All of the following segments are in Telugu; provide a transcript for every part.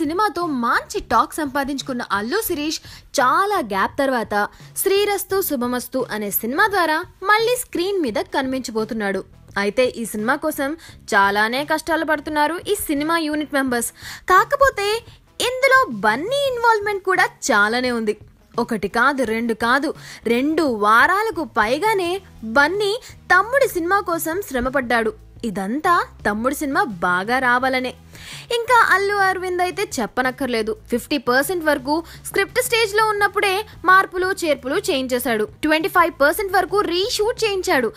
సినిమాతో మంచి టాక్ సంపాదించుకున్న అల్లు శిరీష్ చాలా గ్యాప్ తర్వాత శ్రీరస్తు శుభమస్తు అనే సినిమా ద్వారా మళ్ళీ స్క్రీన్ మీద కనిపించబోతున్నాడు. అయితే ఈ సినిమా కోసం చాలానే కష్టాలు పడుతున్నారు ఈ సినిమా యూనిట్ మెంబర్స్. కాకపోతే ఇందులో బన్నీ ఇన్వాల్వ్మెంట్ కూడా చాలానే ఉంది. ఒకటి కాదు, రెండు కాదు, 2 వారాలకు పైగానే బన్నీ తమ్ముడి సినిమా కోసం శ్రమపడ్డాడు. ఇదంతా తమ్ముడి సినిమా బాగా రావాలనే. ఇంకా అల్లు అరవింద్ అయితే చెప్పనక్కర్లేదు. 50% వరకు స్క్రిప్ట్ స్టేజ్ లో ఉన్నప్పుడే మార్పులు చేర్పులు చేయించేశాడు. 25% వరకు రీషూట్ చేయించాడు.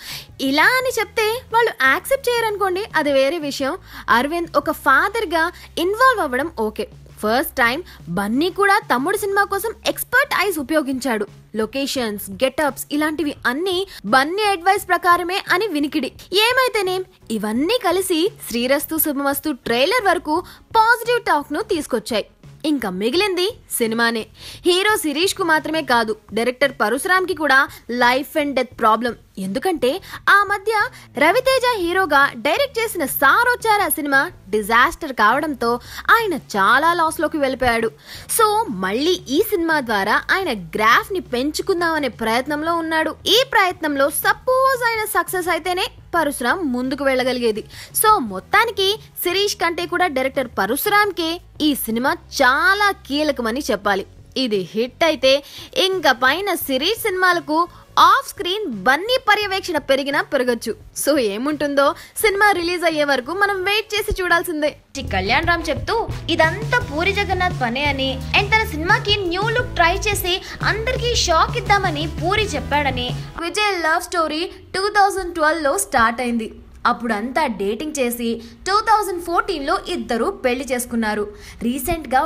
ఇలా అని చెప్తే వాళ్ళు యాక్సెప్ట్ చేయరనుకోండి, అది వేరే విషయం. అరవింద్ ఒక ఫాదర్ గా ఇన్వాల్వ్ అవ్వడం ఓకే. ఫస్ట్ టైం బన్నీ కూడా తమ్ముడు సినిమా కోసం ఎక్స్పర్ట్ ఐస్ ఉపయోగించాడు. లొకేషన్స్, గెటప్స్ ఇలాంటివి అన్ని బన్నీ అడ్వైస్ ప్రకారమే అని వినికిడి. ఏమైతేనేం ఇవన్నీ కలిసి శ్రీరస్తు శుభమస్తు ట్రైలర్ వరకు పాజిటివ్ టాక్ ను తీసుకొచ్చాయి. ఇంకా మిగిలింది సినిమానే. హీరో శిరీష్ కు మాత్రమే కాదు, డైరెక్టర్ పరశురామ్ కి కూడా లైఫ్ అండ్ డెత్ ప్రాబ్లం. ఎందుకంటే ఆ మధ్య రవితేజ హీరోగా డైరెక్ట్ చేసిన సారోచార సినిమా డిజాస్టర్ కావడంతో ఆయన చాలా లాస్ లోకి వెళ్ళిపోయాడు. సో మళ్ళీ ఈ సినిమా ద్వారా ఆయన గ్రాఫ్ ని పెంచుకుందామనే ప్రయత్నంలో ఉన్నాడు. ఈ ప్రయత్నంలో సపోజ్ ఆయన సక్సెస్ అయితేనే పరశురామ్ ముందుకు వెళ్ళగలిగేది. సో మొత్తానికి శిరీష్ కంటే కూడా డైరెక్టర్ పరశురామ్ కే ఈ సినిమా చాలా కీలకమని చెప్పాలి. ఇది హిట్ అయితే ఇంకా పైన శిరీష్ సినిమాలకు ఆఫ్ స్క్రీన్ బన్నీ పర్యవేక్షణ పెరిగినా పెరగచ్చు. సో ఏముంటుందో సినిమా రిలీజ్ అయ్యే వరకు మనం వెయిట్ చేసి చూడాల్సిందే. కళ్యాణ్ రామ్ చెప్తూ ఇదంతా పూరి జగన్నాథ్ పనే అని, అండ్ తన సినిమాకి న్యూ లుక్ ట్రై చేసి అందరికీ షాక్ ఇద్దామని పూరి చెప్పాడని. విజయ్ లవ్ స్టోరీ 2012లో స్టార్ట్ అయింది. అప్పుడంతా డేటింగ్ చేసి 2014లో ఇద్దరు పెళ్లి చేసుకున్నారు. రీసెంట్ గా